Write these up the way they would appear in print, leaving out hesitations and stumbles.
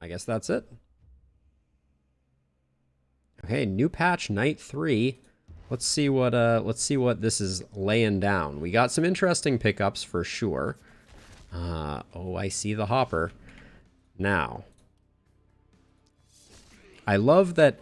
I guess that's it. Okay, new patch night 3. Let's see what this is laying down. We got some interesting pickups for sure. Oh, I see the hopper. Now, I love that.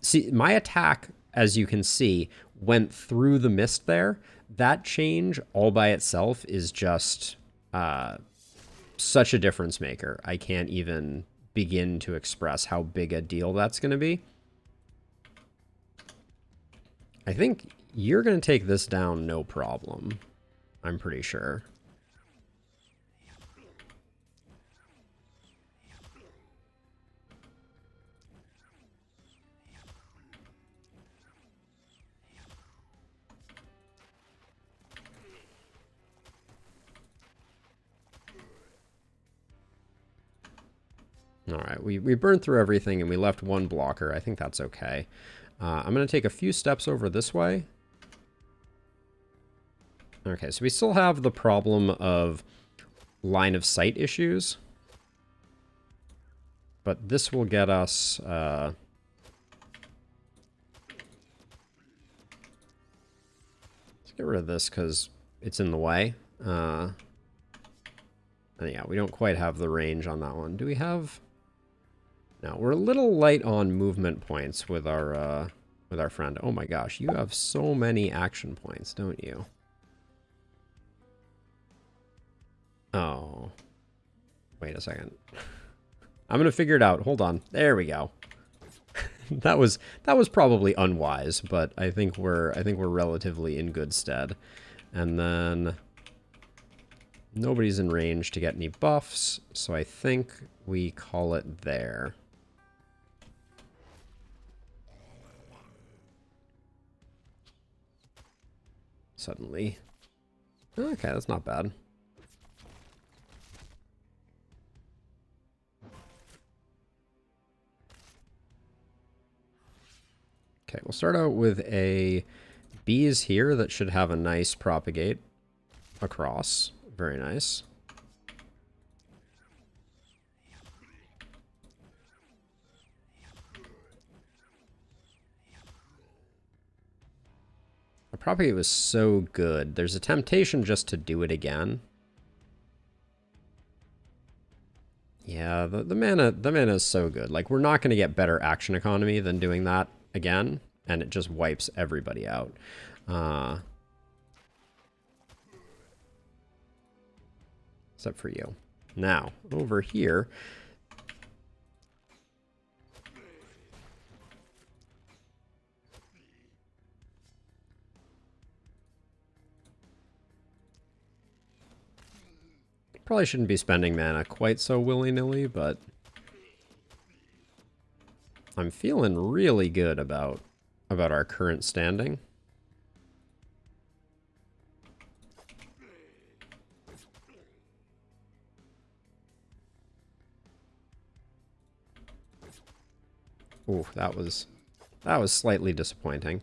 See, my attack, as you can see, went through the mist there. That change all by itself is just such a difference maker. I can't even begin to express how big a deal that's going to be. I think you're going to take this down no problem. I'm pretty sure. All right, we burned through everything and we left one blocker. I think that's okay. I'm going to take a few steps over this way. Okay, so we still have the problem of line of sight issues. But this will get us... let's get rid of this because it's in the way. And yeah, we don't quite have the range on that one. Do we have... No, we're a little light on movement points with our friend. Oh my gosh, you have so many action points, don't you? Oh. Wait a second. I'm gonna figure it out. Hold on. There we go. that was probably unwise, but I think we're relatively in good stead. And then nobody's in range to get any buffs, so I think we call it there. Suddenly. Okay, that's not bad. Okay, we'll start out with a bees here that should have a nice propagate across. Very nice. The propagate was so good. There's a temptation just to do it again. Yeah, the mana is so good. Like, we're not going to get better action economy than doing that again, and it just wipes everybody out. Except for you. Now, over here... Probably shouldn't be spending mana quite so willy-nilly, but... I'm feeling really good about our current standing. Ooh, that was slightly disappointing.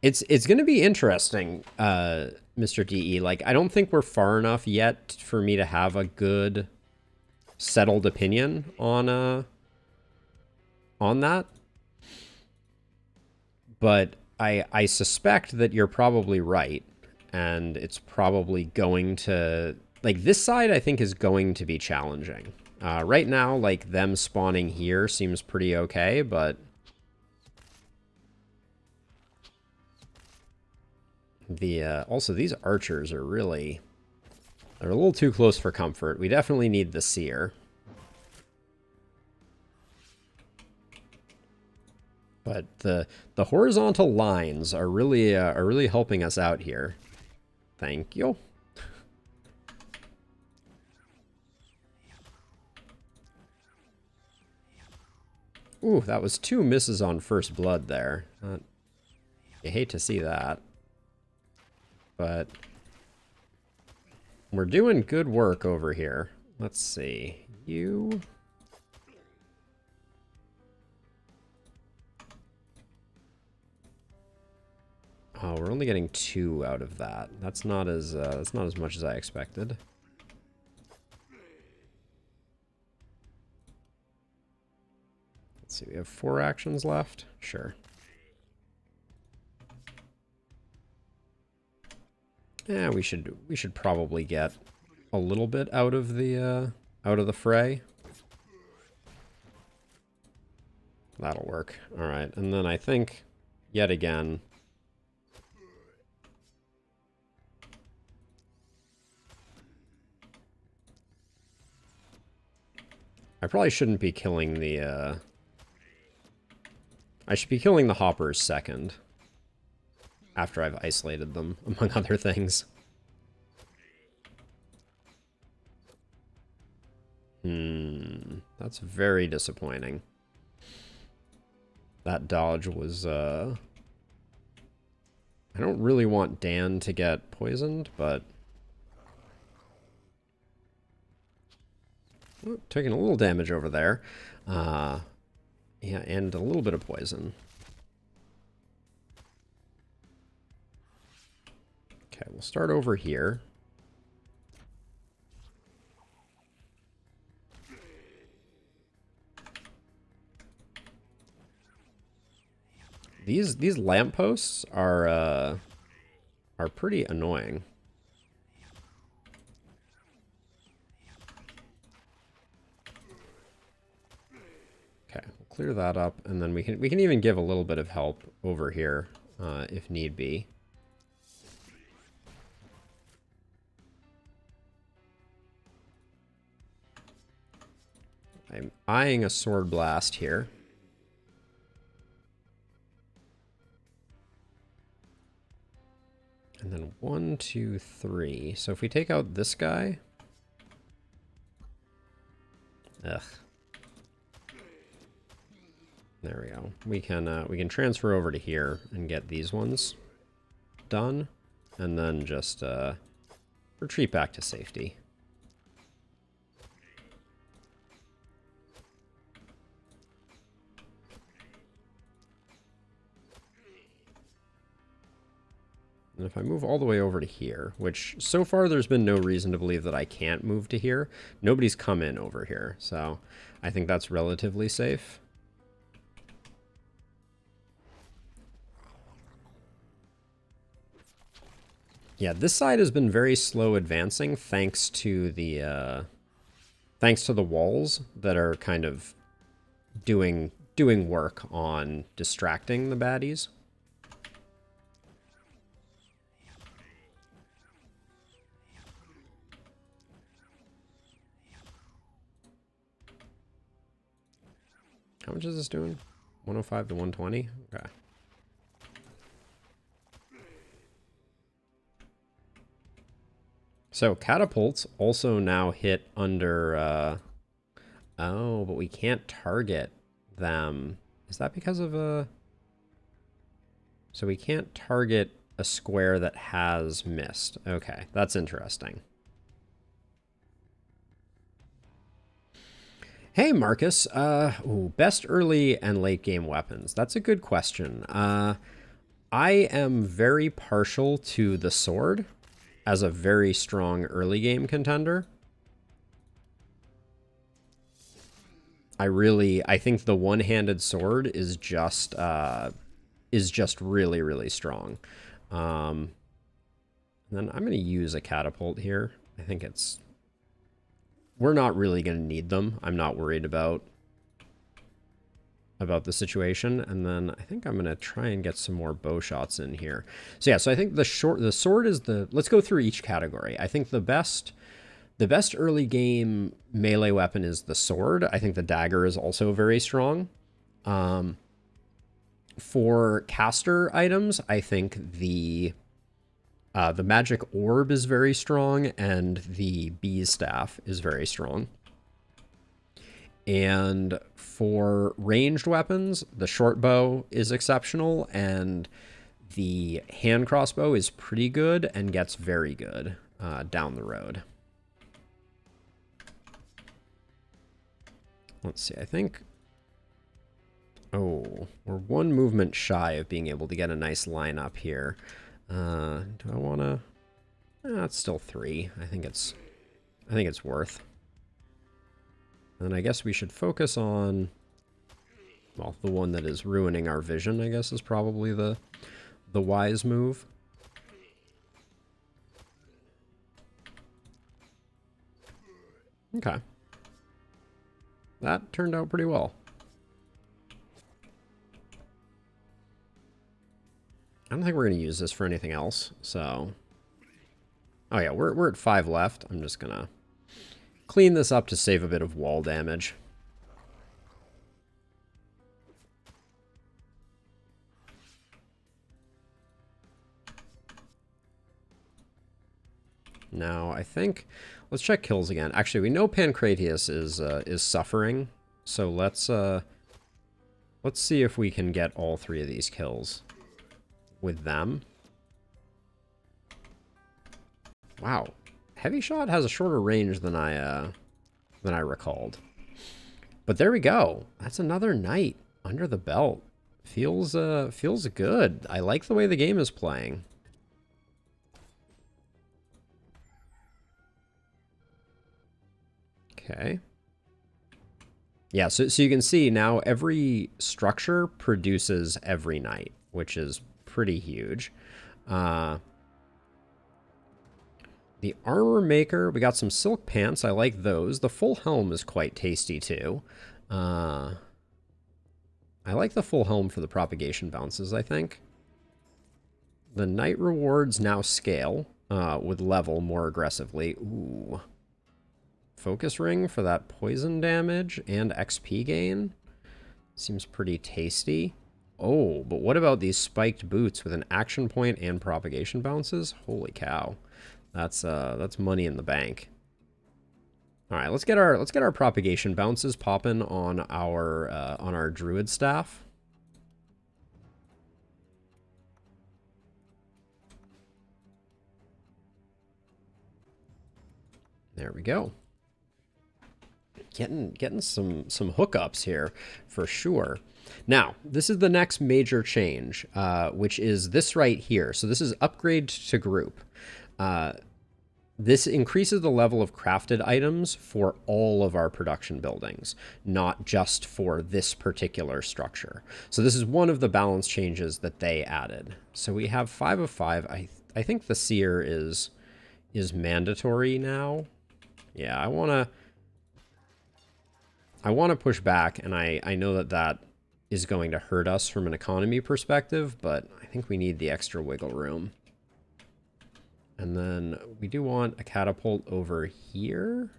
It's going to be interesting, Mr. DE. Like, I don't think we're far enough yet for me to have a good settled opinion on that. But I suspect that you're probably right, and it's probably going to... Like, this side, I think, is going to be challenging. Right now, like, them spawning here seems pretty okay, but... also, these archers are really... They're a little too close for comfort. We definitely need the seer. But the horizontal lines are really helping us out here. Thank you. Ooh, that was 2 misses on first blood there. You hate to see that. But we're doing good work over here. Let's see. You... Oh, we're only getting 2 out of that. That's not as much as I expected. Let's see, we have 4 actions left. Sure. Yeah, we should probably get a little bit out of the fray. That'll work. All right, and then I think yet again. I probably shouldn't be killing the. I should be killing the hoppers second. After I've isolated them, among other things. That's very disappointing. That dodge was, I don't really want Dan to get poisoned, but... Oh, taking a little damage over there. Yeah, and a little bit of poison. Okay, we'll start over here. These lampposts are pretty annoying. Okay, we'll clear that up, and then we can even give a little bit of help over here if need be. I'm eyeing a sword blast here. And then 1, 2, 3. So if we take out this guy... Ugh. There we go. We can transfer over to here and get these ones done. And then just retreat back to safety. And if I move all the way over to here, which so far there's been no reason to believe that I can't move to here. Nobody's come in over here, so I think that's relatively safe. Yeah, this side has been very slow advancing thanks to the walls that are kind of doing work on distracting the baddies. How much is this doing? 105 to 120? Okay. So catapults also now hit under... Oh, but we can't target them. Is that because of a... So we can't target a square that has missed. Okay, that's interesting. Hey, Marcus. Best early and late game weapons. That's a good question. I am very partial to the sword as a very strong early game contender. I think the one-handed sword is just really, really strong. And then I'm going to use a catapult here. I think it's... We're not really going to need them. I'm not worried about the situation. And then I think I'm going to try and get some more bow shots in here. So yeah, so I think the sword is the... Let's go through each category. I think the best early game melee weapon is the sword. I think the dagger is also very strong. For caster items, I think the magic orb is very strong, and the bee's staff is very strong. And for ranged weapons, the short bow is exceptional, and the hand crossbow is pretty good and gets very good down the road. Let's see, I think... Oh, we're one movement shy of being able to get a nice lineup here. Do I want to... it's still 3. I think it's worth. And I guess we should focus on... Well, the one that is ruining our vision, I guess, is probably the wise move. Okay. That turned out pretty well. I don't think we're going to use this for anything else, so... Oh yeah, we're at 5 left. I'm just going to clean this up to save a bit of wall damage. Now, I think... Let's check kills again. Actually, we know Pancratius is suffering, so let's see if we can get all 3 of these kills with them. Wow, heavy shot has a shorter range than I recalled. But there we go. That's another night under the belt. Feels good. I like the way the game is playing. Okay. Yeah, so you can see now every structure produces every night, which is pretty huge. The armor maker, we got some silk pants. I like those. The full helm is quite tasty too. I like the full helm for the propagation bounces, I think. The night rewards now scale with level more aggressively. Ooh. Focus ring for that poison damage and XP gain. Seems pretty tasty. Oh, but what about these spiked boots with an action point and propagation bounces? Holy cow. That's money in the bank. All right, let's get our propagation bounces popping on our druid staff. There we go. Getting some hookups here for sure. Now, this is the next major change, which is this right here. So this is upgrade to group. This increases the level of crafted items for all of our production buildings, not just for this particular structure. So this is one of the balance changes that they added. So we have 5 of 5. I think the seer is mandatory now. Yeah, I want to push back, and I know that is going to hurt us from an economy perspective, but I think we need the extra wiggle room. And then we do want a catapult over here.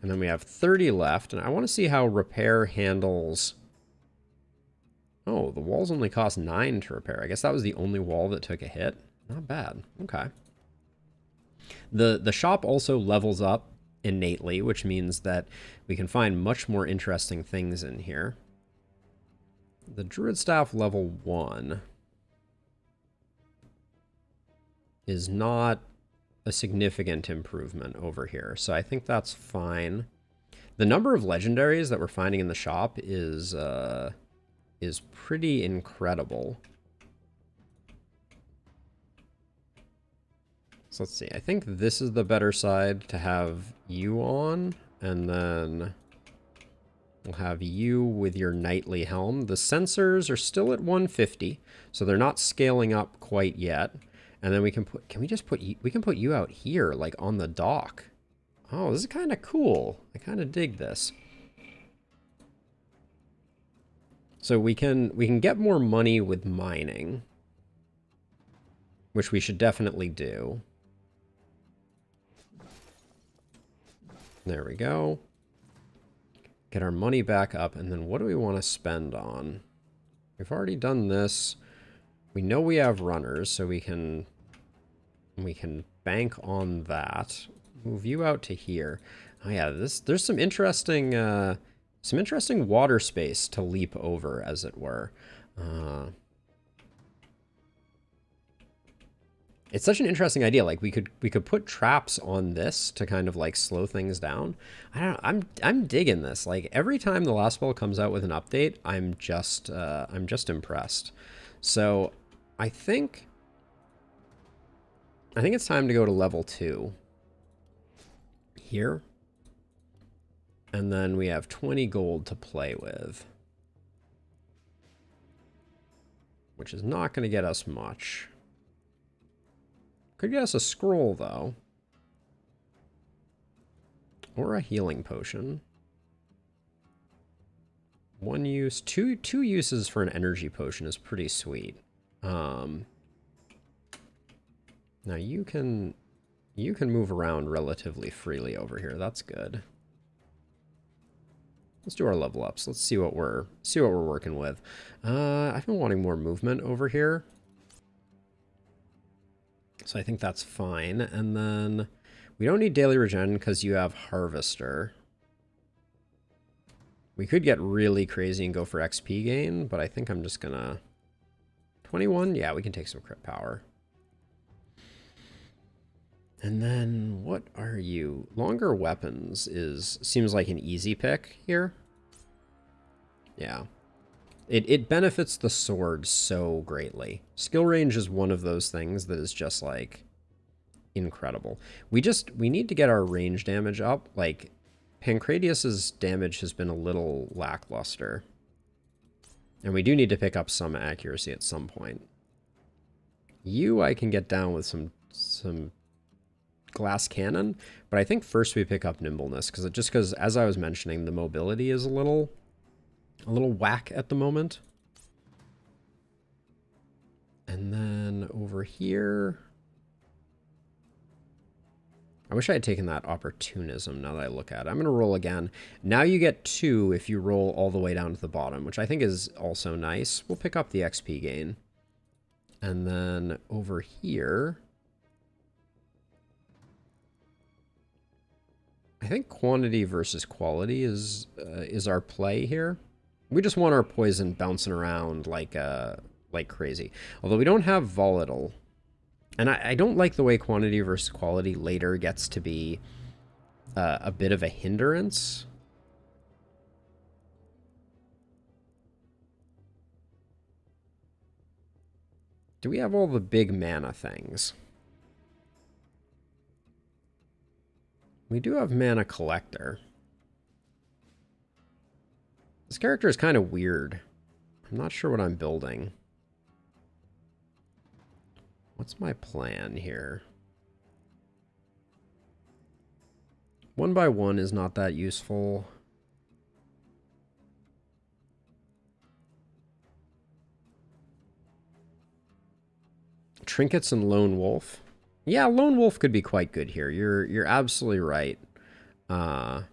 And then we have 30 left, and I want to see how repair handles... Oh, the walls only cost 9 to repair. I guess that was the only wall that took a hit. Not bad. Okay. The shop also levels up innately, which means that we can find much more interesting things in here. The Druid Staff level 1 is not a significant improvement over here, so I think that's fine. The number of legendaries that we're finding in the shop is pretty incredible. So let's see, I think this is the better side to have you on, and then we'll have you with your knightly helm. The sensors are still at 150, so they're not scaling up quite yet. And then we can put, we can put you out here, like on the dock. Oh, this is kind of cool. I kind of dig this. So we can get more money with mining, which we should definitely do. There we go. Get our money back up, and then what do we want to spend on? We've already done this. We know we have runners, so we can bank on that. Move you out to here. Oh yeah, there's some interesting water space to leap over, as it were. It's such an interesting idea. Like we could put traps on this to kind of like slow things down. I don't know. I'm digging this. Like every time the last spell comes out with an update, I'm just impressed. So I think it's time to go to level 2 here. And then we have 20 gold to play with, which is not going to get us much. Could get us a scroll, though. Or a healing potion. One use, two uses for an energy potion is pretty sweet. Now you can move around relatively freely over here. That's good. Let's do our level ups. Let's see what we're working with. I've been wanting more movement over here, so I think that's fine. And then we don't need daily regen because you have Harvester. We could get really crazy and go for XP gain, but I think I'm just gonna 21. Yeah, we can take some crit power. And then what are you? Longer weapons seems like an easy pick here. Yeah. It benefits the sword so greatly. Skill range is one of those things that is just like incredible. We need to get our range damage up. Like Pancratius's damage has been a little lackluster. And we do need to pick up some accuracy at some point. You I can get down with some glass cannon, but I think first we pick up nimbleness because as I was mentioning, the mobility is a little whack at the moment. And then over here, I wish I had taken that opportunism now that I look at it. I'm going to roll again. Now you get 2 if you roll all the way down to the bottom, which I think is also nice. We'll pick up the XP gain. And then over here, I think quantity versus quality is our play here. We just want our poison bouncing around like crazy. Although we don't have volatile. And I don't like the way quantity versus quality later gets to be a bit of a hindrance. Do we have all the big mana things? We do have Mana Collector. This character is kind of weird. I'm not sure what I'm building. What's my plan here? 1 by 1 is not that useful. Trinkets and Lone Wolf. Yeah, Lone Wolf could be quite good here. You're absolutely right. And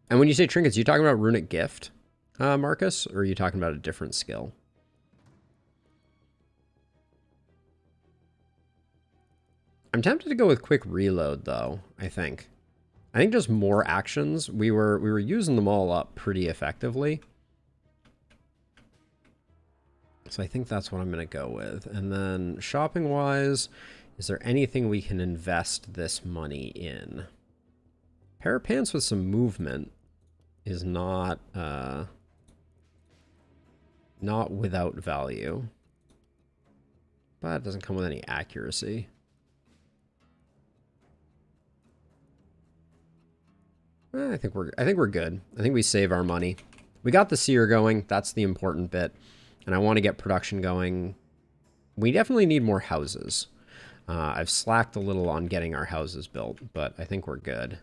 when you say trinkets, you talking about Runic Gift, Marcus? Or are you talking about a different skill? I'm tempted to go with Quick Reload, though, I think. I think just more actions. We were using them all up pretty effectively. So I think that's what I'm going to go with. And then shopping-wise, is there anything we can invest this money in? Pair of pants with some movement is not without value. But it doesn't come with any accuracy. I think we're good. I think we save our money. We got the seer going. That's the important bit. And I want to get production going. We definitely need more houses. I've slacked a little on getting our houses built, but I think we're good.